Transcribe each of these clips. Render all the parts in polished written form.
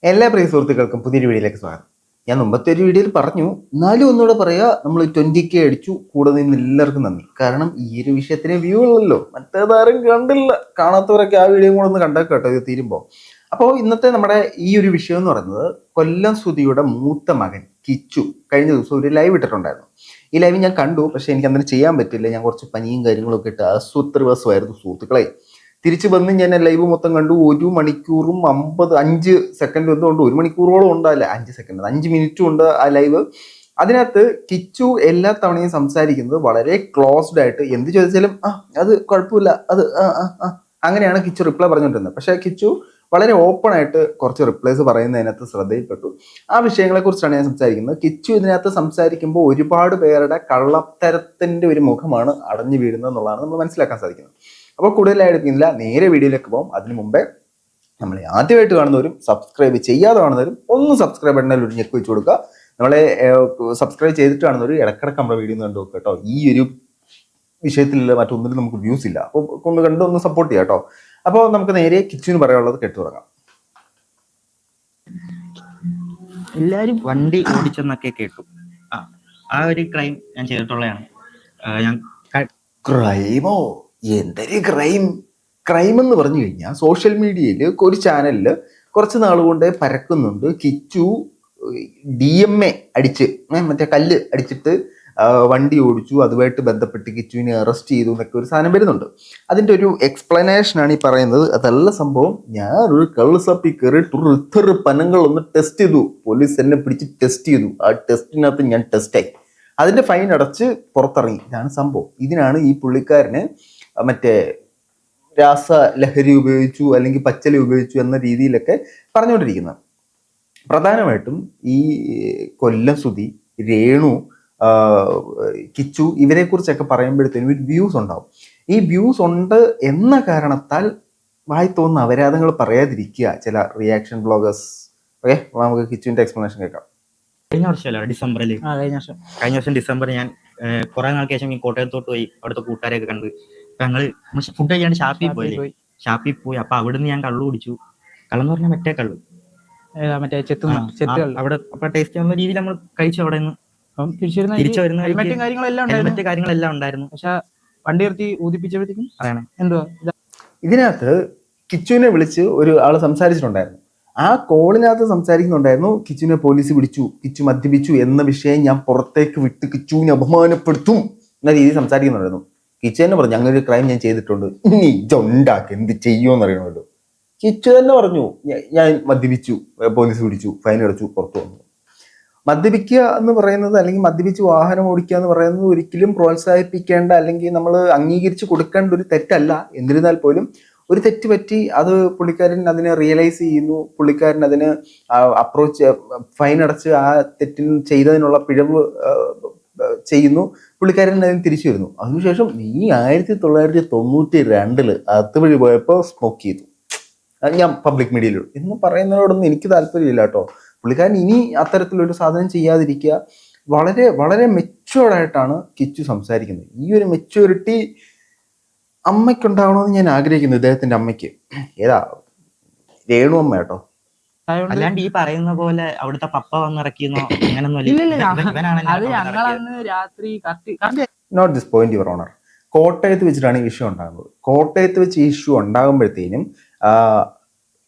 എല്ലാ പ്രിയ സുഹൃത്തുക്കൾക്കും പുതിയൊരു വീഡിയോയിലേക്ക് സ്വാഗതം. ഞാൻ മുമ്പത്തെ ഒരു വീഡിയോയിൽ പറഞ്ഞു, എന്നാലും ഒന്നുകൂടെ പറയാ, നമ്മൾ 20K അടിച്ചു. കൂടെ നിന്ന് എല്ലാവർക്കും നന്ദി. കാരണം ഈ ഒരു വിഷയത്തിന് വ്യൂ ഉള്ളല്ലോ, മറ്റേതാരും കണ്ടില്ല. കാണാത്തവരൊക്കെ ആ വീഡിയോ കൂടെ ഒന്ന് കണ്ടേക്കട്ടോ ഇത് തീരുമ്പോൾ. അപ്പോൾ ഇന്നത്തെ നമ്മുടെ ഈ ഒരു വിഷയം എന്ന് പറയുന്നത്, കൊല്ലം സുധിയുടെ മൂത്ത മകൻ കിച്ചു കഴിഞ്ഞ ദിവസം ഒരു ലൈവ് ഇട്ടിട്ടുണ്ടായിരുന്നു. ഈ ലൈവ് ഞാൻ കണ്ടു, പക്ഷെ എനിക്ക് അന്നേരം ചെയ്യാൻ പറ്റില്ല. ഞാൻ കുറച്ച് പനിയും കാര്യങ്ങളൊക്കെ ഇട്ട് ആശുപത്രിവാസമായിരുന്നു സുഹൃത്തുക്കളെ. തിരിച്ചു വന്ന് ഞാൻ ലൈവ് മൊത്തം കണ്ടു. 1 മണിക്കൂറും 5 സെക്കൻഡ് എന്തുകൊണ്ട് 1 മണിക്കൂറോളം ഉണ്ടാവില്ല, 5 സെക്കൻഡ് 5 മിനിറ്റും ഉണ്ട് ആ ലൈവ്. അതിനകത്ത് കിച്ചു എല്ലാ തവണയും സംസാരിക്കുന്നത് വളരെ ക്ലോസ്ഡ് ആയിട്ട്, എന്ത് ചോദിച്ചാലും അത് കുഴപ്പമില്ല, അത് അങ്ങനെയാണ് കിച്ചു റിപ്ലൈ പറഞ്ഞുകൊണ്ടിരുന്നത്. പക്ഷെ കിച്ചു വളരെ ഓപ്പൺ ആയിട്ട് കുറച്ച് റിപ്ലൈസ് പറയുന്നതിനകത്ത് ശ്രദ്ധയിൽപ്പെട്ടു. ആ വിഷയങ്ങളെ കുറിച്ചാണ് ഞാൻ സംസാരിക്കുന്നത്. കിച്ചു ഇതിനകത്ത് സംസാരിക്കുമ്പോൾ ഒരുപാട് പേരുടെ കള്ളത്തരത്തിന്റെ ഒരു മുഖമാണ് അടഞ്ഞു വീഴുന്നത് എന്നുള്ളതാണ് നമ്മൾ മനസ്സിലാക്കാൻ സാധിക്കുന്നത്. അപ്പോൾ കൂടുതലായിട്ടില്ല, നേരെ വീഡിയോയിലേക്ക് പോകും. അതിനു മുമ്പേ നമ്മളെ ആദ്യമായിട്ട് കാണുന്നവരും സബ്സ്ക്രൈബ് ചെയ്യാതെ കാണുന്നവരും ഒന്ന് സബ്സ്ക്രൈബ് ബട്ടണിൽ ഒരു ഞെക്ക് വെച്ച് കൊടുക്കുക. നമ്മളെ സബ്സ്ക്രൈബ് ചെയ്തിട്ട് കാണുന്നവർ ഇടക്കിടക്ക് നമ്മുടെ വീഡിയോ കണ്ടു നോക്കുക കേട്ടോ. ഈ ഒരു വിഷയത്തിലുള്ള മറ്റൊന്നിനും നമുക്ക് വ്യൂസ് ഇല്ല, അപ്പോൾ ഒന്ന് കണ്ട് ഒന്ന് സപ്പോർട്ട് ചെയ്യാം കേട്ടോ. അപ്പോൾ നമുക്ക് നേരെ കിച്ചുവിന് പറയാനുള്ളത് കേട്ടു തുടങ്ങാം. എല്ലാരും വണ്ടി ഓടിച്ചെന്നൊക്കെ കേട്ടു. ആ ഒരു ക്രൈം ഞാൻ ചെയ്തിട്ടുള്ളതാണ്. ക്രൈമോ? എന്തൊരു ക്രൈം എന്ന് പറഞ്ഞു കഴിഞ്ഞാൽ, സോഷ്യൽ മീഡിയയിൽ ഒരു ചാനലിൽ കുറച്ച് നാൾ കൊണ്ട് പരക്കുന്നുണ്ട്. കിച്ചു DMA അടിച്ച്, മറ്റേ കല്ല് അടിച്ചിട്ട് വണ്ടി ഓടിച്ചു, അതുമായിട്ട് ബന്ധപ്പെട്ട് കിച്ചുവിനെ അറസ്റ്റ് ചെയ്തു എന്നൊക്കെ ഒരു സാധനം വരുന്നുണ്ട്. അതിൻ്റെ ഒരു എക്സ്പ്ലനേഷനാണ് ഈ പറയുന്നത്. അതല്ല സംഭവം. ഞാനൊരു കള്ളുസപ്പിൽ കയറിയിട്ട് പനങ്ങളൊന്ന് ടെസ്റ്റ് ചെയ്തു. പോലീസ് എന്നെ പിടിച്ച് ടെസ്റ്റ് ചെയ്തു. ആ ടെസ്റ്റിനകത്ത് ഞാൻ ടെസ്റ്റായി. അതിൻ്റെ ഫൈൻ അടച്ച് പുറത്തിറങ്ങി. ഇതാണ് സംഭവം. ഇതിനാണ് ഈ പുള്ളിക്കാരന് മറ്റേ രാസ ലഹരി ഉപയോഗിച്ചു അല്ലെങ്കിൽ പച്ചല ഉപയോഗിച്ചു എന്ന രീതിയിലൊക്കെ പറഞ്ഞുകൊണ്ടിരിക്കുന്നത്. പ്രധാനമായിട്ടും ഈ കൊല്ലം സുധി, രേണു, കിച്ചു ഇവരെ കുറിച്ചൊക്കെ പറയുമ്പോഴത്തേനും ഒരു വ്യൂസ് ഉണ്ടാവും. ഈ വ്യൂസ് ഉണ്ട് എന്ന കാരണത്താൽ വായി തോന്നുന്ന അപരാധങ്ങൾ പറയാതിരിക്കുക ചില റിയാക്ഷൻ ബ്ലോഗേഴ്സ്. ഓക്കെ, നമുക്ക് കിച്ചുവിന്റെ എക്സ്പ്ലനേഷൻ കേൾക്കാം. കഴിഞ്ഞ വർഷമല്ല, ഡിസംബറിൽ, കഴിഞ്ഞ വർഷം ഡിസംബർ ഞാൻ കുറെ നാൾക്ക് ശേഷം ഈ കോട്ടയത്തോട്ട് പോയി. അവിടുത്തെ കൂട്ടുകാരെയൊക്കെ കണ്ട് ഞങ്ങള് ഫുഡ് കഴിക്കാണ്ട് ഷാപ്പിൽ പോയി. അപ്പൊ അവിടുന്ന് ഞാൻ കള്ളു കുടിച്ചു. കള്ളെന്ന് പറഞ്ഞാൽ മറ്റേ കള്ളു, മറ്റേ അവിടെ അപ്പൊ ടേസ്റ്റ് ആവുന്ന രീതിയിൽ നമ്മൾ കഴിച്ചു. അവിടെ നിന്ന് തിരിച്ചു വരുന്ന കാര്യങ്ങളെല്ലാം ഉണ്ടായിരുന്നു. പക്ഷെ വണ്ടി നിർത്തി ഊതിപ്പിച്ചപ്പോഴത്തേക്കും അതാണ് എന്തുവാ ഇതിനകത്ത് കിച്ചുവിനെ വിളിച്ച് ഒരു ആള് സംസാരിച്ചിട്ടുണ്ടായിരുന്നു. ആ കോളിനകത്ത് സംസാരിക്കുന്നുണ്ടായിരുന്നു, കിച്ചുവിനെ പോലീസ് പിടിച്ചു, കിച്ചു മദ്യപിച്ചു എന്ന വിഷയം ഞാൻ പുറത്തേക്ക് വിട്ട് കിച്ചുവിനെ അപമാനപ്പെടുത്തും എന്ന രീതിയിൽ സംസാരിക്കുന്നുണ്ടായിരുന്നു. കിച്ചു തന്നെ പറഞ്ഞു, അങ്ങനെ ഒരു ക്രൈം ഞാൻ ചെയ്തിട്ടുണ്ട്, ഇനി ഇതുണ്ടാക്കി എന്ത് ചെയ്യുമെന്ന് അറിയണമല്ലോ. കിച്ചു തന്നെ പറഞ്ഞു, ഞാൻ മദ്യപിച്ചു, പോലീസ് പിടിച്ചു, ഫൈൻ അടച്ചു, പുറത്തു വന്നു. മദ്യപിക്കുക എന്ന് പറയുന്നത്, അല്ലെങ്കിൽ മദ്യപിച്ച് വാഹനം ഓടിക്കുക എന്ന് പറയുന്നത് ഒരിക്കലും പ്രോത്സാഹിപ്പിക്കേണ്ട അല്ലെങ്കിൽ നമ്മൾ അംഗീകരിച്ച് കൊടുക്കേണ്ട ഒരു തെറ്റല്ല. എന്നിരുന്നാൽ പോലും ഒരു തെറ്റ് പറ്റി, അത് പുള്ളിക്കാരൻ അതിനെ റിയലൈസ് ചെയ്യുന്നു, പുള്ളിക്കാരൻ അതിന് അപ്രോച്ച് ഫൈൻ അടച്ച് ആ തെറ്റിന് ചെയ്തതിനുള്ള പിഴവ് ചെയ്യുന്നു, പുള്ളിക്കാരൻ അതിന് തിരിച്ചു വരുന്നു. അതിനുശേഷം നീ 1992 അതുവഴി പോയപ്പോൾ സ്മോക്ക് ചെയ്തു, ഞാൻ പബ്ലിക് മീഡിയയിൽ എന്ന് പറയുന്നതിനോടൊന്നും എനിക്ക് താല്പര്യമില്ല കേട്ടോ. പുള്ളിക്കാരൻ ഇനി അത്തരത്തിലൊരു സാധനം ചെയ്യാതിരിക്കുക. വളരെ വളരെ മെച്യൂർഡായിട്ടാണ് കിച്ചു സംസാരിക്കുന്നത്. ഈ ഒരു മെച്യൂരിറ്റി അമ്മയ്ക്കുണ്ടാവണമെന്ന് ഞാൻ ആഗ്രഹിക്കുന്നു, ഇദ്ദേഹത്തിന്റെ അമ്മയ്ക്ക്. ഏതാ? രേണു അമ്മ കേട്ടോ. അല്ലാണ്ട് ഈ പറയുന്ന പോലെ അവിടുത്തെ പപ്പ വന്നിറക്കിയെന്നോ അങ്ങനൊന്നും. Note this point your honour. കോട്ടയത്ത് വെച്ചിട്ടാണ് ഈ വിഷയം ഉണ്ടാകുന്നത്. കോട്ടയത്ത് വെച്ച് ഈ ഇഷ്യൂ ഉണ്ടാകുമ്പോഴത്തേനും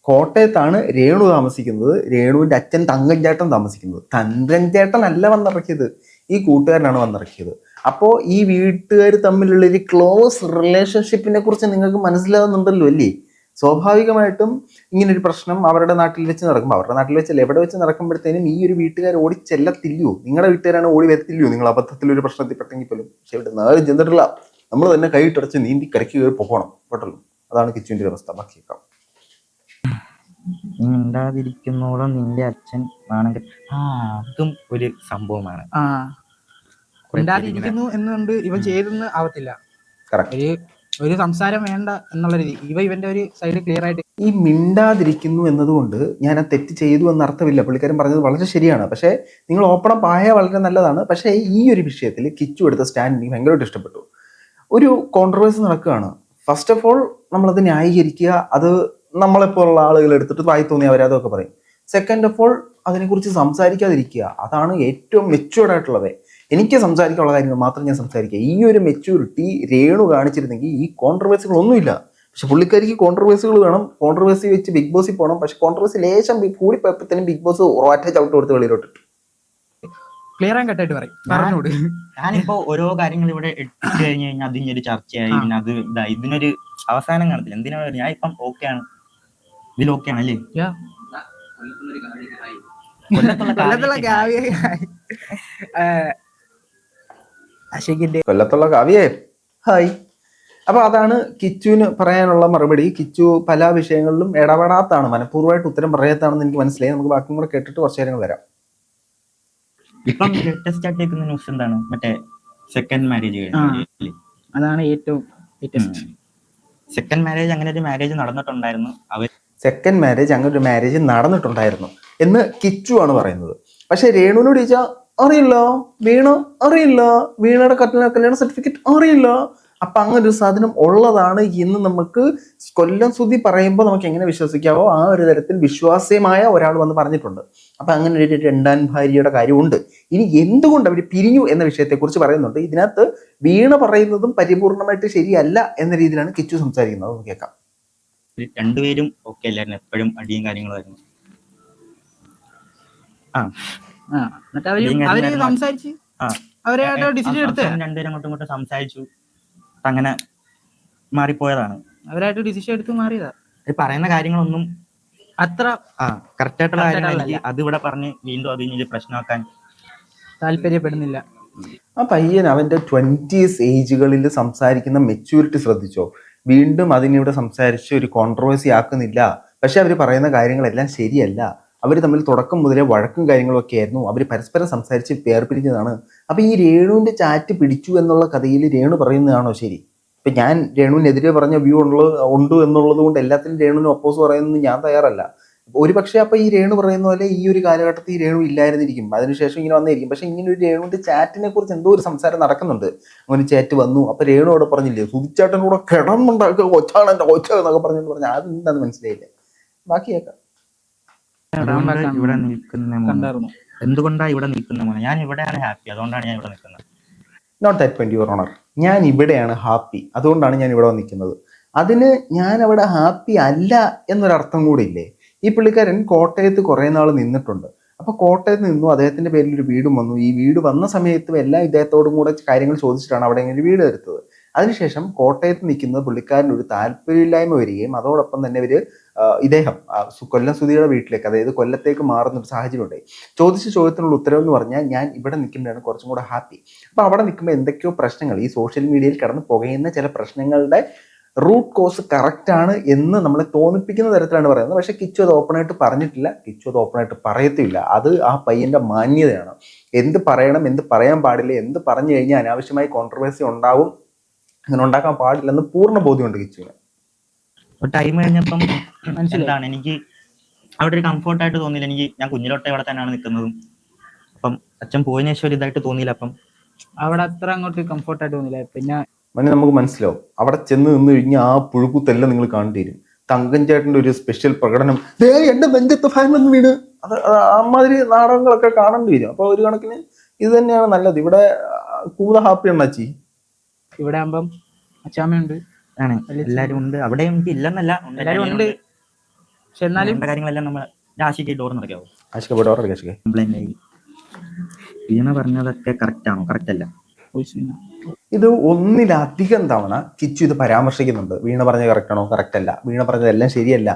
കോട്ടയത്താണ് രേണു താമസിക്കുന്നത്. രേണുവിന്റെ അച്ഛൻ തങ്കൻ ചേട്ടൻ താമസിക്കുന്നത്. തങ്കൻ ചേട്ടൻ അല്ല വന്നിറക്കിയത്, ഈ കൂട്ടുകാരനാണ് വന്നിറക്കിയത്. അപ്പോൾ ഈ വീട്ടുകാർ തമ്മിലുള്ള ഒരു ക്ലോസ് റിലേഷൻഷിപ്പിനെ കുറിച്ച് നിങ്ങൾക്ക് മനസ്സിലാകുന്നുണ്ടല്ലോ അല്ലേ? സ്വാഭാവികമായിട്ടും ഇങ്ങനൊരു പ്രശ്നം അവരുടെ നാട്ടിൽ വെച്ച് നടക്കുമ്പോൾ, അവരുടെ നാട്ടിൽ വെച്ചല്ല എവിടെ വെച്ച് നടക്കുമ്പോഴത്തേനും ഈ ഒരു വീട്ടുകാർ ഓടി ചെല്ലത്തില്ലയോ? നിങ്ങളുടെ വീട്ടുകാരാണ് ഓടി വരത്തില്ലയോ നിങ്ങൾ അബദ്ധത്തിലൊരു പ്രശ്നത്തിൽ പെട്ടെങ്കിൽ പോലും? പക്ഷെ ഇവിടെ നാളെ ചെന്നിട്ടില്ല, നമ്മൾ തന്നെ കൈയിട്ടടച്ച് നീന്തി കരയ്ക്ക് കയറി പോകണം കേട്ടല്ലോ. അതാണ് കിച്ചുവിന്റെ അവസ്ഥ. ബാക്കിയേക്കാം. മിണ്ടാതിരിക്കുന്നോളം നിന്റെ അച്ഛൻ ആണെങ്കിൽ അതും ഒരു സംഭവമാണ്. മിണ്ടാതിരിക്കുന്നു എന്നുകൊണ്ട് ഇവൻ ചെയ്തെന്ന് ആവത്തില്ല. ഒരു സംസാരം വേണ്ട എന്നുള്ള രീതി ഇവന്റെ ഒരു സൈഡ് ക്ലിയർ ആയിട്ട്. ഈ മിണ്ടാതിരിക്കുന്നു എന്നതുകൊണ്ട് ഞാൻ ആ തെറ്റ് ചെയ്തു എന്ന അർത്ഥമില്ല. പുള്ളിക്കാരൻ പറഞ്ഞത് വളരെ ശരിയാണ്. പക്ഷേ നിങ്ങൾ ഓപ്പണം പായ വളരെ നല്ലതാണ്. പക്ഷേ ഈ ഒരു വിഷയത്തിൽ കിച്ചു എടുത്ത സ്റ്റാൻഡ് എനിക്ക് ഭയങ്കരമായിട്ട് ഇഷ്ടപ്പെട്ടു. ഒരു കോൺട്രവേഴ്സി നടക്കുകയാണ്. ഫസ്റ്റ് ഓഫ് ഓൾ നമ്മളത് ന്യായീകരിക്കുക. അത് നമ്മളെപ്പോലുള്ള ആളുകൾ എടുത്തിട്ട് വായി തോന്നിയ അവരതൊക്കെ പറയും. സെക്കൻഡ് ഓഫ് ഓൾ അതിനെക്കുറിച്ച് സംസാരിക്കാതിരിക്കുക. അതാണ് ഏറ്റവും മെച്യൂർഡ് ആയിട്ടുള്ളത്. എനിക്ക് സംസാരിക്കാനുള്ള കാര്യങ്ങൾ മാത്രം ഞാൻ സംസാരിക്കുക. ഈ ഒരു മെച്യൂരിറ്റി രേണു കാണിച്ചിരുന്നെങ്കിൽ ഈ കോൺട്രവേഴ്സികളൊന്നുമില്ല. പക്ഷെ പുള്ളിക്കാരിക്ക് കോൺട്രവേഴ്സികൾ വേണം, കോൺട്രവേഴ്സി വെച്ച് ബിഗ് ബോസിൽ പോകണം. പക്ഷെ കോൺട്രവേഴ്സി ലേശം കൂടിപ്പോയപ്പോഴത്തേനും ബിഗ് ബോസ് ഒറ്റ ചവിട്ട് കൊടുത്ത് വെളിയിലോട്ട്. ക്ലിയർ ആൻഡ് കട്ടായിട്ട് പറയും, പറഞ്ഞോട്. ഞാനിപ്പോ ഓരോ കാര്യങ്ങൾ ഇവിടെ എടുത്തു കഴിഞ്ഞു കഴിഞ്ഞാൽ അതിനൊരു ചർച്ചയായി, പിന്നെ അത് ഇതായി, ഇതിനൊരു അവസാനം കാണത്തില്ല. എന്തിനാണ് ഞാൻ ഇപ്പം ഓക്കെ ആണ്, ഇതിൽ ഓക്കെ ആണ് അല്ലേ? കൊല്ലത്തുള്ള കാവ്യേ ഹായ്. അപ്പൊ അതാണ് കിച്ചുവിന് പറയാനുള്ള മറുപടി. കിച്ചു പല വിഷയങ്ങളിലും ഇടപെടാത്താണ്, മനഃപൂർവ്വമായിട്ട് ഉത്തരം പറയാത്താണെന്ന് എനിക്ക് മനസ്സിലായി. നമുക്ക് ബാക്കിയും കൂടെ കേട്ടിട്ട് കുറച്ച് കാര്യങ്ങൾ വരാം. ഇപ്പം ലേറ്റസ്റ്റ് ആയിട്ട് കേൾക്കുന്ന ന്യൂസ് എന്താണ്? മറ്റേ സെക്കൻഡ് മാരേജ്. അതാണ് ഏറ്റവും സെക്കൻഡ് മാരേജ്, അങ്ങനെ ഒരു മാരേജ് നടന്നിട്ടുണ്ടായിരുന്നു. സെക്കൻഡ് മാരേജ്, അങ്ങനെ ഒരു മാരേജ് നടന്നിട്ടുണ്ടായിരുന്നു എന്ന് കിച്ചു ആണ് പറയുന്നത്. പക്ഷെ രേണുവിനോട് ചോദിച്ചാൽ അറിയില്ല, വീണ അറിയില്ല, വീണയുടെ കല്യാണ സർട്ടിഫിക്കറ്റ് അറിയില്ല. അപ്പൊ അങ്ങനെ ഒരു സാധനം ഉള്ളതാണ് എന്ന് നമുക്ക് കൊല്ലം സുധി പറയുമ്പോൾ നമുക്ക് എങ്ങനെ വിശ്വസിക്കാവോ ആ ഒരു തരത്തിൽ വിശ്വാസ്യമായ ഒരാൾ വന്ന് പറഞ്ഞിട്ടുണ്ട്. അപ്പൊ അങ്ങനെ ഒരു രണ്ടാം ഭാര്യയുടെ കാര്യമുണ്ട്. ഇനി എന്തുകൊണ്ട് അവർ പിരിഞ്ഞു എന്ന വിഷയത്തെക്കുറിച്ച് പറയുന്നുണ്ട്. ഇതിനകത്ത് വീണ പറയുന്നതും പരിപൂർണമായിട്ട് ശരിയല്ല എന്ന രീതിയിലാണ് കിച്ചു സംസാരിക്കുന്നത്. നമുക്ക് കേൾക്കാം. രണ്ടുപേരും ഓക്കെ അല്ലായിരുന്നു, എപ്പോഴും അടിയും കാര്യങ്ങളായിരുന്നു. രണ്ടുപേരും അങ്ങോട്ടും ഇങ്ങോട്ടും സംസാരിച്ചു, അങ്ങനെ മാറിപ്പോയതാണ്. അവരായിട്ട് ഡിസിഷൻ എടുത്ത് മാറിയതാ. പറയുന്ന കാര്യങ്ങളൊന്നും അത്ര കറക്റ്റ് ആയിട്ടുള്ള കാര്യങ്ങൾ അത് ഇവിടെ പറഞ്ഞ് വീണ്ടും അതിന് പ്രശ്നമാക്കാൻ താല്പര്യപ്പെടുന്നില്ല. ആ പയ്യൻ അവന്റെ 20s ഏജുകളിൽ സംസാരിക്കുന്ന മെച്യൂരിറ്റി ശ്രദ്ധിച്ചോ? വീണ്ടും അതിനിവിടെ സംസാരിച്ച് ഒരു കോൺട്രവേഴ്സി ആക്കുന്നില്ല. പക്ഷെ അവർ പറയുന്ന കാര്യങ്ങളെല്ലാം ശരിയല്ല. അവർ തമ്മിൽ തുടക്കം മുതലേ വഴക്കും കാര്യങ്ങളും ഒക്കെ ആയിരുന്നു. അവർ പരസ്പരം സംസാരിച്ച് വേർപിരിഞ്ഞതാണ്. അപ്പൊ ഈ രേണുവിന്റെ ചാറ്റ് പിടിച്ചു എന്നുള്ള കഥയിൽ രേണു പറയുന്നതാണോ ശരി? ഇപ്പൊ ഞാൻ രേണുവിനെതിരെ പറഞ്ഞ വ്യൂ ഉണ്ട് എന്നുള്ളത് കൊണ്ട് എല്ലാത്തിനും രേണുവിന് ഒപ്പോസ് പറയുന്നത് ഞാൻ തയ്യാറല്ല. ഒരു പക്ഷേ അപ്പൊ ഈ രേണു പറയുന്ന പോലെ ഈ ഒരു കാലഘട്ടത്തിൽ ഈ രേണു ഇല്ലായിരുന്നിരിക്കും, അതിനുശേഷം ഇങ്ങനെ വന്നിരിക്കും. പക്ഷെ ഇങ്ങനെ ഒരു രേണുവിന്റെ ചാറ്റിനെ കുറിച്ച് എന്തോ ഒരു സംസാരം നടക്കുന്നുണ്ട്. അങ്ങനെ ചാറ്റ് വന്നു. അപ്പൊ രേണു അവിടെ പറഞ്ഞില്ലേ, സുധിച്ചേട്ടൻ കൂടെ കിടന്നുണ്ടാക്കുക കൊച്ചാണ് എന്റെ കൊച്ച എന്നൊക്കെ പറഞ്ഞിട്ട് പറഞ്ഞാൽ അതെന്താന്ന് മനസ്സിലായില്ല. ബാക്കി കേൾക്കാം. ഇവിടെ നിൽക്കുന്ന എന്തുകൊണ്ടാണ് ഇവിടെ നിൽക്കുന്ന മോനെ? ഞാൻ ഇവിടെയാണ് ഹാപ്പി, അതുകൊണ്ടാണ് ഞാൻ ഇവിടെ നിൽക്കുന്നത്. Note that point your honour. ഞാൻ ഇവിടെയാണ് ഹാപ്പി, അതുകൊണ്ടാണ് ഞാൻ ഇവിടെ നിൽക്കുന്നത്. അതിന് ഞാൻ അവിടെ ഹാപ്പി അല്ല എന്നൊരർത്ഥം കൂടി ഇല്ലേ? ഈ പുള്ളിക്കാരൻ കോട്ടയത്ത് കുറേ നാൾ നിന്നിട്ടുണ്ട്. അപ്പൊ കോട്ടയത്ത് നിന്നു, അദ്ദേഹത്തിന്റെ പേരിൽ ഒരു വീടും വന്നു. ഈ വീട് വന്ന സമയത്തും എല്ലാം ഇദ്ദേഹത്തോടും കൂടെ കാര്യങ്ങൾ ചോദിച്ചിട്ടാണ് അവിടെ ഇങ്ങനെ വീട് എടുത്തത്. അതിനുശേഷം കോട്ടയത്ത് നിൽക്കുന്ന പുള്ളിക്കാരന് ഒരു താല്പര്യമില്ലായ്മ വരികയും അതോടൊപ്പം തന്നെ ഇദ്ദേഹം കൊല്ലം സുധിയുടെ വീട്ടിലേക്ക്, അതായത് കൊല്ലത്തേക്ക് മാറുന്ന ഒരു സാഹചര്യം ഉണ്ടായി. ചോദിച്ച ചോദ്യത്തിനുള്ള ഉത്തരവ് എന്ന് പറഞ്ഞാൽ ഞാൻ ഇവിടെ നിൽക്കുമ്പോഴാണ് കുറച്ചും കൂടെ ഹാപ്പി. അപ്പൊ അവിടെ നിൽക്കുമ്പോൾ എന്തൊക്കെയോ പ്രശ്നങ്ങൾ, ഈ സോഷ്യൽ മീഡിയയിൽ കടന്ന് പുകയുന്ന ചില പ്രശ്നങ്ങളുടെ റൂട്ട് കോസ് കറക്റ്റ് ആണ് എന്ന് നമ്മളെ തോന്നിപ്പിക്കുന്ന തരത്തിലാണ് പറയുന്നത്. പക്ഷെ കിച്ചു അത് ഓപ്പണായിട്ട് പറഞ്ഞിട്ടില്ല, കിച്ചു അത് ഓപ്പണായിട്ട് പറയത്തില്ല. അത് ആ പയ്യന്റെ മാന്യതയാണ്. എന്ത് പറയണം, എന്ത് പറയാൻ പാടില്ല, എന്ത് പറഞ്ഞു കഴിഞ്ഞാൽ അനാവശ്യമായി കോൺട്രവേഴ്സി ഉണ്ടാവും, അങ്ങനെ ഉണ്ടാക്കാൻ പാടില്ലെന്ന് പൂർണ്ണ ബോധ്യമുണ്ട് കിച്ചുവിന്. ടൈം കഴിഞ്ഞപ്പം എന്താണ് എനിക്ക് അവിടെ ഒരു കംഫർട്ടായിട്ട് തോന്നിയില്ല. ഞാൻ കുഞ്ഞിലോട്ടെ ഇവിടെ തന്നെയാണ് നിൽക്കുന്നതും. അപ്പം അച്ഛൻ പോയതിനു ശേഷം ഒരു ഇതായിട്ട് തോന്നിയില്ല. അപ്പം അവിടെ അത്ര അങ്ങോട്ട് കംഫർട്ടായിട്ട് തോന്നില്ല. പിന്നെ നമുക്ക് മനസ്സിലാവും അവിടെ ചെന്ന് നിന്ന് കഴിഞ്ഞാൽ ആ പുഴുക്കുത്തെല്ലാം നിങ്ങൾ കാണേണ്ടി വരും. തങ്കൻ ചേട്ടന്റെ ഒരു സ്പെഷ്യൽ പ്രകടനം, എന്റെ നെഞ്ചത്ത് ഫാൻ വന്ന് വീണ്, അത് അമ്മാതിരി നാടകങ്ങളൊക്കെ കാണേണ്ടി വരും. അപ്പൊ ഒരു കണക്കിന് ഇത് തന്നെയാണ് നല്ലത്. ഇവിടെ കൂടുതൽ ഹാപ്പിയാണ് അച്ചി. ഇവിടെ ആകുമ്പം അച്ചാമ്മയുണ്ട്, എല്ലാരും ഉണ്ട്. അവിടെ എനിക്ക് ഇല്ലെന്നല്ല, എല്ലാരും ഉണ്ട്. പക്ഷെ എന്നാലും കാര്യങ്ങളെല്ലാം നമ്മൾ ആശിക്ക് ഡോർ നടക്കാവും. കംപ്ലൈന്റ് ആയി. വീണ പറഞ്ഞതൊക്കെ കറക്റ്റ് ആണോ? കറക്റ്റ് അല്ല. ഇത് ഒന്നിലധികം തവണ കിച്ചു ഇത് പരാമർശിക്കുന്നുണ്ട്. വീണ പറഞ്ഞത് കറക്റ്റ് ആണോ? കറക്റ്റ് അല്ല. വീണ പറഞ്ഞതെല്ലാം ശരിയല്ല.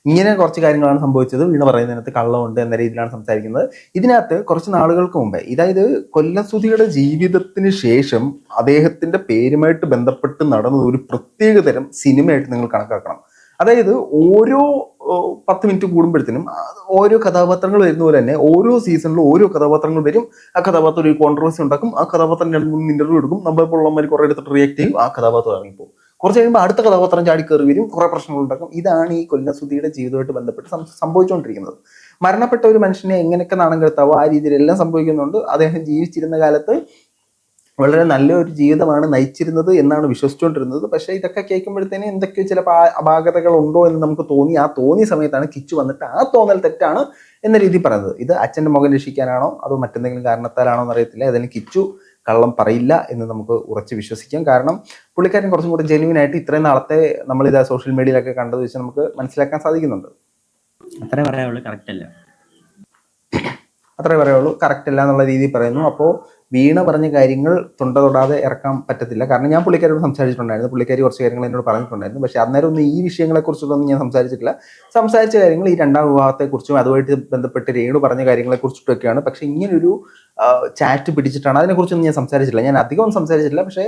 ഇങ്ങനെ കുറച്ച് കാര്യങ്ങളാണ് സംഭവിച്ചത്. വീണ പറയുന്നതിനകത്ത് കള്ളമുണ്ട് എന്ന രീതിയിലാണ് സംസാരിക്കുന്നത്. ഇതിനകത്ത് കുറച്ച് നാളുകൾക്ക് മുമ്പേ, അതായത് കൊല്ലം സുധിയുടെ ജീവിതത്തിന് ശേഷം അദ്ദേഹത്തിന്റെ പേരുമായിട്ട് ബന്ധപ്പെട്ട് നടന്നത് ഒരു പ്രത്യേക തരം സിനിമയായിട്ട് നിങ്ങൾ കണക്കാക്കണം. അതായത് ഓരോ 10 മിനിറ്റ് കൂടുമ്പോഴത്തേനും ഓരോ കഥാപാത്രങ്ങൾ വരുന്ന പോലെ തന്നെ ഓരോ സീസണിലും ഓരോ കഥാപാത്രങ്ങൾ വരും. ആ കഥാപാത്രം ഒരു കോൺട്രവേഴ്സി ഉണ്ടാക്കും. ആ കഥാപാത്രം 2-3 ഇന്റർവ്യൂ എടുക്കും. നമ്മളിപ്പോൾ കുറെ എടുത്തിട്ട് റിയാക്ട് ചെയ്യും. ആ കഥാപാത്രം ഇറങ്ങിപ്പോകും. കുറച്ച് കഴിയുമ്പോൾ അടുത്ത കഥാപാത്രം ചാടി കയറി വരും, കുറെ പ്രശ്നങ്ങൾ ഉണ്ടാക്കും. ഇതാണ് ഈ കൊല്ലം സുധിയുടെ ജീവിതമായിട്ട് ബന്ധപ്പെട്ട് സംഭവിച്ചുകൊണ്ടിരിക്കുന്നത്. മരണപ്പെട്ട ഒരു മനുഷ്യനെ എങ്ങനെയൊക്കെ നാണം കെടുത്താവോ ആ രീതിയിലെല്ലാം സംഭവിക്കുന്നുണ്ട്. അദ്ദേഹം ജീവിച്ചിരുന്ന കാലത്ത് വളരെ നല്ലൊരു ജീവിതമാണ് നയിച്ചിരുന്നത് എന്നാണ് വിശ്വസിച്ചുകൊണ്ടിരുന്നത്. പക്ഷേ ഇതൊക്കെ കേൾക്കുമ്പോഴത്തേനും എന്തൊക്കെയോ ചില അപാകതകൾ ഉണ്ടോ എന്ന് നമുക്ക് തോന്നി. ആ തോന്നിയ സമയത്താണ് കിച്ചു വന്നിട്ട് ആ തോന്നൽ തെറ്റാണ് എന്ന രീതിയിൽ പറയുന്നത്. ഇത് അച്ഛൻ്റെ മുഖം രക്ഷിക്കാനാണോ അതോ മറ്റെന്തെങ്കിലും കാരണത്താലാണോ എന്നറിയത്തില്ല. ഏതായാലും കിച്ചു കള്ളം പറയില്ല എന്ന് നമുക്ക് ഉറച്ച് വിശ്വസിക്കാം. കാരണം പുള്ളിക്കാരൻ കുറച്ചും കൂടി ജെന്യൂൻ ആയിട്ട് ഇത്രയും നാളത്തെ നമ്മളിത് സോഷ്യൽ മീഡിയയിലൊക്കെ കണ്ടത് വെച്ച് നമുക്ക് മനസ്സിലാക്കാൻ സാധിക്കുന്നുണ്ട്. അത്രേ പറയാവുള്ളൂ, കറക്റ്റ് അല്ല. അത്രേ പറയുള്ളൂ, കറക്റ്റ് അല്ല എന്നുള്ള രീതിയിൽ പറയുന്നു. അപ്പോൾ വീണ പറഞ്ഞ കാര്യങ്ങൾ തൊണ്ട തൊടാതെ ഇറക്കാൻ പറ്റത്തില്ല. കാരണം ഞാൻ പുള്ളിക്കാരോട് സംസാരിച്ചിട്ടുണ്ടായിരുന്നു, പുള്ളിക്കാരി കുറച്ച് കാര്യങ്ങൾ എന്നോട് പറഞ്ഞിട്ടുണ്ടായിരുന്നു. പക്ഷേ അന്നേരം ഒന്നും ഈ വിഷയങ്ങളെക്കുറിച്ചൊന്നും ഞാൻ സംസാരിച്ചിട്ടില്ല. സംസാരിച്ച കാര്യങ്ങൾ ഈ രണ്ടാം വിവാഹത്തെക്കുറിച്ചും അതുമായിട്ട് ബന്ധപ്പെട്ട് രേണു പറഞ്ഞ കാര്യങ്ങളെക്കുറിച്ചിട്ടൊക്കെയാണ്. പക്ഷേ ഇങ്ങനൊരു ചാറ്റ് പിടിച്ചിട്ടാണ്, അതിനെക്കുറിച്ചൊന്നും ഞാൻ സംസാരിച്ചിട്ടില്ല. ഞാൻ അധികം സംസാരിച്ചിട്ടില്ല. പക്ഷേ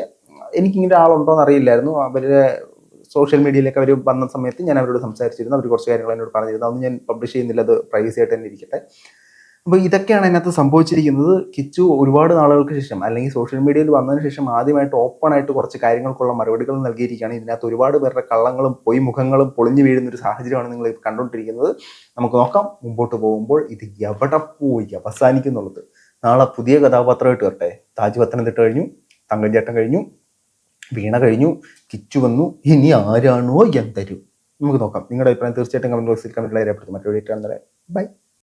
എനിക്കിങ്ങനെ ആളുണ്ടോ എന്ന് അറിയില്ലായിരുന്നു. അവരുടെ സോഷ്യൽ മീഡിയയിലൊക്കെ അവർ വന്ന സമയത്ത് ഞാൻ അവരോട് സംസാരിച്ചിരുന്നു. അവർ കുറച്ച് കാര്യങ്ങൾ എന്നോട് പറഞ്ഞിരുന്നു. അതൊന്നും ഞാൻ പബ്ലിഷ് ചെയ്യുന്നില്ല, അത് പ്രൈവസി ആയിട്ട് തന്നെ ഇരിക്കട്ടെ. അപ്പോൾ ഇതൊക്കെയാണ് അതിനകത്ത് സംഭവിച്ചിരിക്കുന്നത്. കിച്ചു ഒരുപാട് നാളുകൾക്ക് ശേഷം, അല്ലെങ്കിൽ സോഷ്യൽ മീഡിയയിൽ വന്നതിന് ശേഷം ആദ്യമായിട്ട് ഓപ്പണായിട്ട് കുറച്ച് കാര്യങ്ങൾക്കുള്ള മറുപടികൾ നൽകിയിരിക്കുകയാണ്. ഇതിനകത്ത് ഒരുപാട് പേരുടെ കള്ളങ്ങളും പൊയ്മുഖങ്ങളും പൊളിഞ്ഞു വീഴുന്ന ഒരു സാഹചര്യമാണ് നിങ്ങൾ കണ്ടുകൊണ്ടിരിക്കുന്നത്. നമുക്ക് നോക്കാം മുമ്പോട്ട് പോകുമ്പോൾ ഇത് എവിടെ പോയി അവസാനിക്കുന്നുള്ളത്. നാളെ പുതിയ കഥാപാത്രമായിട്ട് വരട്ടെ. താജ് പത്തനംതിട്ട കഴിഞ്ഞു, തങ്കഞ്ചേട്ടൻ കഴിഞ്ഞു, വീണ കഴിഞ്ഞു, കിച്ചു വന്നു. ഇനി ആരാണോ എന്തരും നമുക്ക് നോക്കാം. നിങ്ങളുടെ അഭിപ്രായം തീർച്ചയായിട്ടും കമന്റ് ബോക്സിൽ കമന്റിൽ രേഖപ്പെടുത്തും. മറ്റൊരു വീഡിയോ കാണുന്നവരെ ബൈ.